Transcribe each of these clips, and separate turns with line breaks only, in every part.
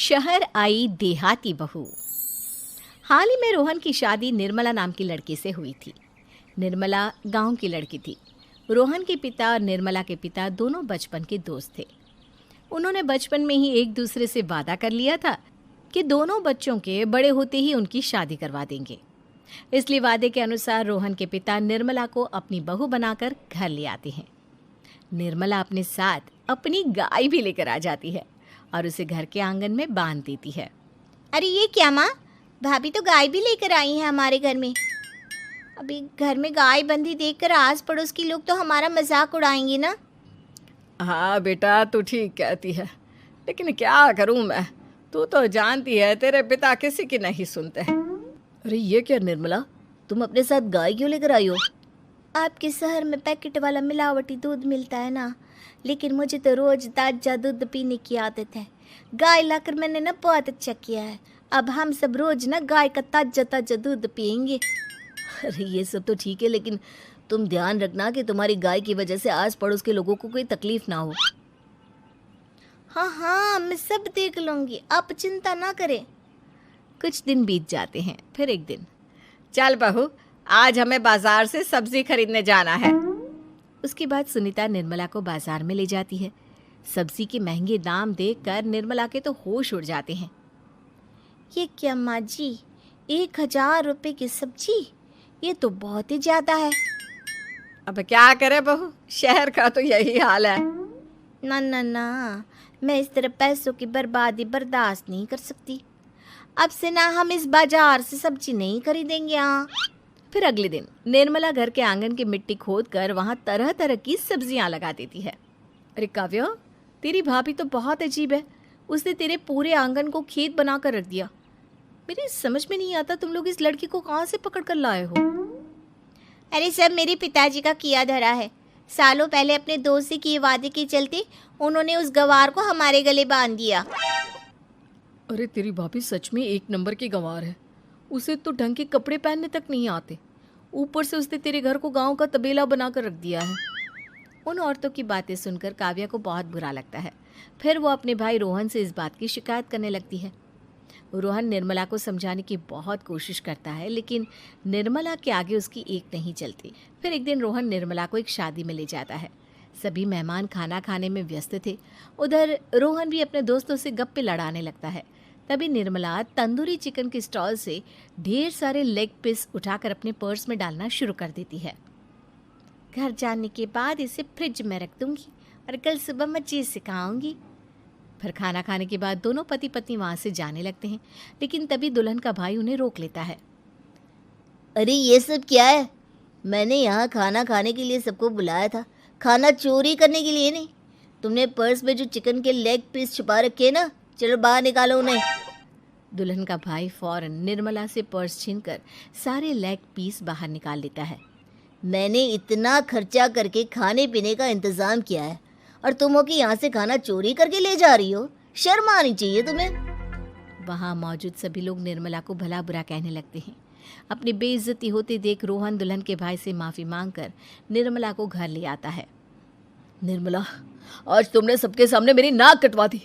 शहर आई देहाती बहू। हाल ही में रोहन की शादी निर्मला नाम की लड़की से हुई थी। निर्मला गांव की लड़की थी। रोहन के पिता और निर्मला के पिता दोनों बचपन के दोस्त थे। उन्होंने बचपन में ही एक दूसरे से वादा कर लिया था कि दोनों बच्चों के बड़े होते ही उनकी शादी करवा देंगे। इसलिए वादे के अनुसार रोहन के पिता निर्मला को अपनी बहू बनाकर घर ले आते हैं। निर्मला अपने साथ अपनी गाय भी लेकर आ जाती है और उसे घर के आंगन में बांध देती है।
अरे ये क्या माँ, भाभी तो गाय भी लेकर आई हैं हमारे घर में। अभी घर में गाय बंधी देखकर आस पड़ोस के लोग तो हमारा मजाक उड़ाएंगे ना।
हाँ बेटा, तू ठीक कहती है, लेकिन क्या करूँ मैं। तू तो जानती है तेरे पिता किसी की नहीं सुनते हैं।
अरे ये क्या निर्मला, तुम अपने साथ गाय क्यों लेकर आई हो?
आपके शहर में पैकेट वाला मिलावटी दूध मिलता है ना, लेकिन मुझे तो रोज ताजा दूध पीने की आदत है। गाय लाकर मैंने ना बहुत अच्छा किया है। अब हम सब रोज ना गाय का ताजा ताजा दूध पियेंगे।
अरे ये सब तो ठीक है, लेकिन तुम ध्यान रखना कि तुम्हारी गाय की वजह से आस पड़ोस के लोगों को कोई तकलीफ ना हो।
हाँ हाँ, मैं सब देख लूँगी, आप चिंता ना करें।
कुछ दिन बीत जाते हैं। फिर एक दिन,
चल बहू, आज हमें बाजार से सब्जी खरीदने जाना है।
उसके बाद सुनीता निर्मला को बाजार में ले जाती है। सब्जी के महंगे दाम देखकर निर्मला के तो होश उड़ जाते हैं।
ये क्या माँ जी, 1000 रुपये की सब्जी, ये तो बहुत ही ज़्यादा है।
अब क्या करे बहू, शहर का तो यही हाल है।
ना ना ना, मैं इस तरह पैसों की बर्बादी बर्दाश्त नहीं कर सकती। अब से ना हम इस बाजार से सब्जी नहीं खरीदेंगे। हाँ।
फिर अगले दिन निर्मला घर के आंगन की मिट्टी खोदकर वहां तरह तरह की सब्जियां लगा देती है। अरे काव्या, तेरी भाभी तो बहुत अजीब है। उसने तेरे पूरे आंगन को खेत बनाकर रख दिया। मेरी समझ में नहीं आता तुम लोग इस लड़की को कहाँ से पकड़ कर लाए हो।
अरे सब मेरे पिताजी का किया धरा है। सालों पहले अपने दोस्त से किए वादे के चलते उन्होंने उस गवार को हमारे गले बांध दिया।
अरे तेरी भाभी सच में एक नंबर की गंवार है। उसे तो ढंग के कपड़े पहनने तक नहीं आते, ऊपर से उसने तेरे घर को गांव का तबेला बनाकर रख दिया है। उन औरतों की बातें सुनकर काव्या को बहुत बुरा लगता है। फिर वो अपने भाई रोहन से इस बात की शिकायत करने लगती है। रोहन निर्मला को समझाने की बहुत कोशिश करता है, लेकिन निर्मला के आगे उसकी एक नहीं चलती। फिर एक दिन रोहन निर्मला को एक शादी में ले जाता है। सभी मेहमान खाना खाने में व्यस्त थे। उधर रोहन भी अपने दोस्तों से गप्पे लड़ाने लगता है। तभी निर्मला तंदूरी चिकन के स्टॉल से ढेर सारे लेग पीस उठाकर अपने पर्स में डालना शुरू कर देती है।
घर जाने के बाद इसे फ्रिज में रख दूंगी और कल सुबह मजे से खाऊंगी।
फिर खाना खाने के बाद दोनों पति पत्नी वहाँ से जाने लगते हैं, लेकिन तभी दुल्हन का भाई उन्हें रोक लेता है।
अरे ये सब क्या है? मैंने यहाँ खाना खाने के लिए सबको बुलाया था, खाना चोरी करने के लिए नहीं। तुमने पर्स में जो चिकन के लेग पीस छुपा रखे ना, चलो बाहर निकालो उन्हें।
दुल्हन का भाई फौरन निर्मला से पर्स छीनकर सारे लेग पीस बाहर निकाल लेता है।
मैंने इतना खर्चा करके खाने पीने का इंतजाम किया है और तुम हो कि यहाँ से खाना चोरी करके ले जा रही हो। शर्म आनी चाहिए तुम्हें।
वहाँ मौजूद सभी लोग निर्मला को भला बुरा कहने लगते हैं। अपनी बेइज्जती होते देख रोहन दुल्हन के भाई से माफ़ी मांगकर निर्मला को घर ले आता है। निर्मला, आज तुमने सबके सामने मेरी नाक कटवा दी।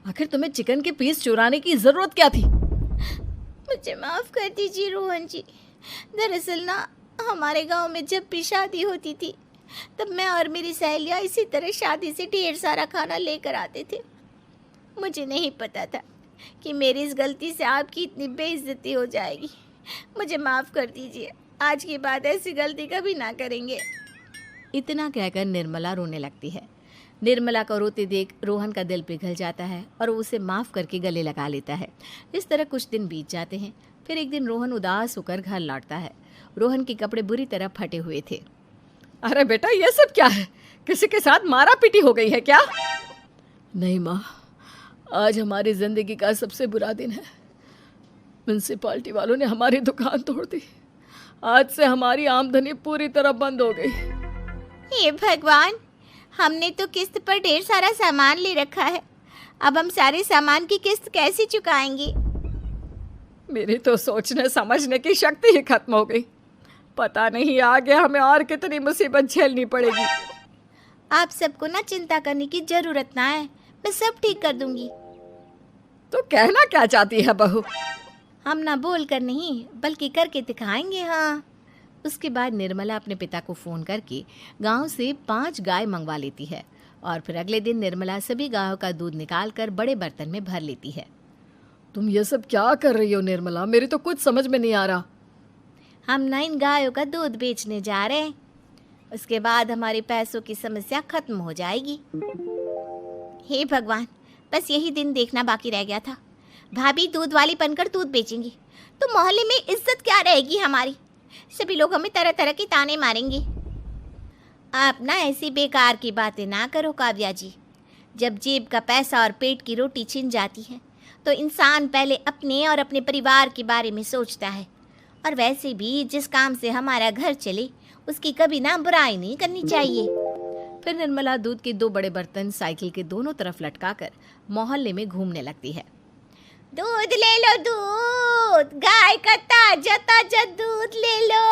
आखिर तुम्हें चिकन के पीस चुराने की ज़रूरत क्या थी?
मुझे माफ़ कर दीजिए रोहन जी। दरअसल ना, हमारे गांव में जब भी शादी होती थी तब मैं और मेरी सहेलियाँ इसी तरह शादी से ढेर सारा खाना लेकर आते थे। मुझे नहीं पता था कि मेरी इस गलती से आपकी इतनी बेइज्जती हो जाएगी। मुझे माफ़ कर दीजिए। आज के बाद ऐसी गलती कभी ना करेंगे।
इतना कहकर निर्मला रोने लगती है। निर्मला को रोते देख रोहन का दिल पिघल जाता है और वो उसे माफ़ करके गले लगा लेता है। इस तरह कुछ दिन बीत जाते हैं। फिर एक दिन रोहन उदास होकर घर लौटता है। रोहन के कपड़े बुरी तरह फटे हुए थे।
अरे बेटा, ये सब क्या है? किसी के साथ मारा पीटी हो गई है क्या?
नहीं माँ, आज हमारी ज़िंदगी का सबसे बुरा दिन है। म्यूनसिपालिटी वालों ने हमारी दुकान तोड़ दी। आज से हमारी आमदनी पूरी तरह बंद हो गई।
हे भगवान, हमने तो किस्त पर ढेर सारा सामान ले रखा है। अब हम सारे सामान की किस्त कैसे चुकाएंगे?
मेरी तो सोचने समझने की शक्ति ही खत्म हो गई। पता नहीं आगे हमें और कितनी मुसीबत झेलनी पड़ेगी।
आप सबको ना चिंता करने की जरूरत ना है, मैं सब ठीक कर दूंगी।
तो कहना क्या चाहती है बहू?
हम ना बोल कर नहीं बल्कि करके दिखाएंगे। हाँ।
उसके बाद निर्मला अपने पिता को फ़ोन करके गांव से 5 गाय मंगवा लेती है और फिर अगले दिन निर्मला सभी गायों का दूध निकाल कर बड़े बर्तन में भर लेती है।
तुम ये सब क्या कर रही हो निर्मला? मेरी तो कुछ समझ में नहीं आ रहा।
हम ना इन गायों का दूध बेचने जा रहे हैं, उसके बाद हमारे पैसों की समस्या खत्म हो जाएगी। हे भगवान, बस यही दिन देखना बाकी रह गया था। भाभी दूध वाली बनकर दूध बेचेंगी तो मोहल्ले में इज्जत क्या रहेगी हमारी? सभी लोग हमें तरह तरह के ताने मारेंगे। आप ना ऐसी बेकार की बातें ना करो काव्या जी। जब जेब का पैसा और पेट की रोटी छिन जाती है तो इंसान पहले अपने और अपने परिवार के बारे में सोचता है। और वैसे भी जिस काम से हमारा घर चले उसकी कभी ना बुराई नहीं करनी चाहिए।
फिर निर्मला दूध के 2 बड़े बर्तन साइकिल के दोनों तरफ लटकाकर मोहल्ले में घूमने लगती है।
दूध ले लो, दूध, गाय का ताजा ताजा दूध ले लो,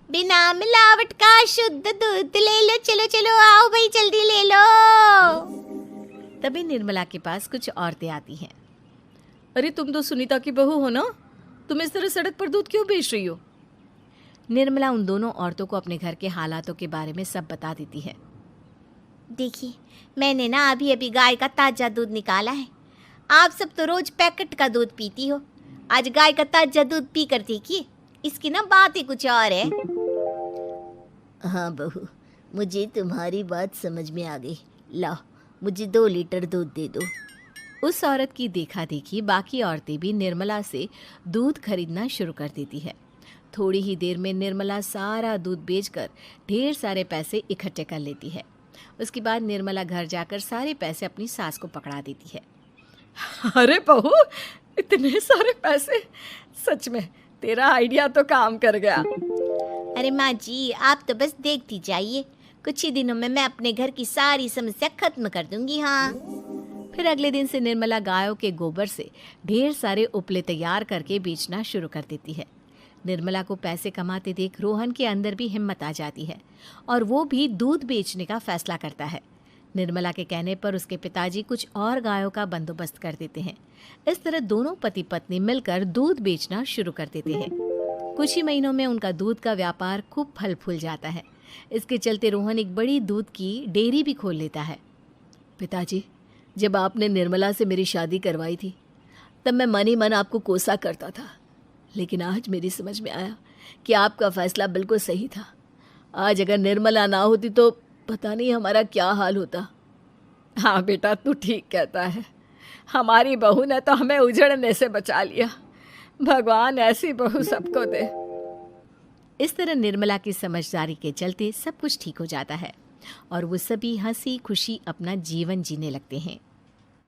बिना मिलावट का शुद्ध दूध ले लो। चलो चलो आओ भाई, जल्दी ले लो।
तभी निर्मला के पास कुछ औरतें आती हैं। अरे तुम तो सुनीता की बहू हो ना, तुम इस तरह सड़क पर दूध क्यों बेच रही हो? निर्मला उन दोनों औरतों को अपने घर के हालातों के बारे में सब बता देती है।
देखिए, मैंने ना अभी अभी गाय का ताजा दूध निकाला है। आप सब तो रोज पैकेट का दूध पीती हो, आज गाय का ताजा दूध पी कर देखिए, इसकी ना बात ही कुछ और है। हाँ बहू, मुझे तुम्हारी बात समझ में आ गई। लाओ, मुझे 2 लीटर दूध दे दो।
उस औरत की देखा देखी बाकी औरतें भी निर्मला से दूध खरीदना शुरू कर देती है। थोड़ी ही देर में निर्मला सारा दूध बेचकर ढेर सारे पैसे इकट्ठे कर लेती है। उसके बाद निर्मला घर जाकर सारे पैसे अपनी सास को पकड़ा देती है।
अरे बहू, इतने सारे पैसे! सच में तेरा आइडिया तो काम कर गया।
अरे माँ जी, आप तो बस देखती जाइए, कुछ ही दिनों में मैं अपने घर की सारी समस्या खत्म कर दूंगी। हाँ।
फिर अगले दिन से निर्मला गायों के गोबर से ढेर सारे उपले तैयार करके बेचना शुरू कर देती है। निर्मला को पैसे कमाते देख रोहन के अंदर भी हिम्मत आ जाती है और वो भी दूध बेचने का फैसला करता है। निर्मला के कहने पर उसके पिताजी कुछ और गायों का बंदोबस्त कर देते हैं। इस तरह दोनों पति पत्नी मिलकर दूध बेचना शुरू कर देते हैं। कुछ ही महीनों में उनका दूध का व्यापार खूब फल फूल जाता है। इसके चलते रोहन एक बड़ी दूध की डेयरी भी खोल लेता है। पिताजी, जब आपने निर्मला से मेरी शादी करवाई थी तब मैं मन ही मन आपको कोसा करता था, लेकिन आज मेरी समझ में आया कि आपका फैसला बिल्कुल सही था। आज अगर निर्मला ना होती तो पता नहीं हमारा क्या हाल होता।
हाँ बेटा, तू ठीक कहता है। हमारी बहू ने तो हमें उजड़ने से बचा लिया। भगवान ऐसी बहू सबको दे।
इस तरह निर्मला की समझदारी के चलते सब कुछ ठीक हो जाता है और वो सभी हंसी खुशी अपना जीवन जीने लगते हैं।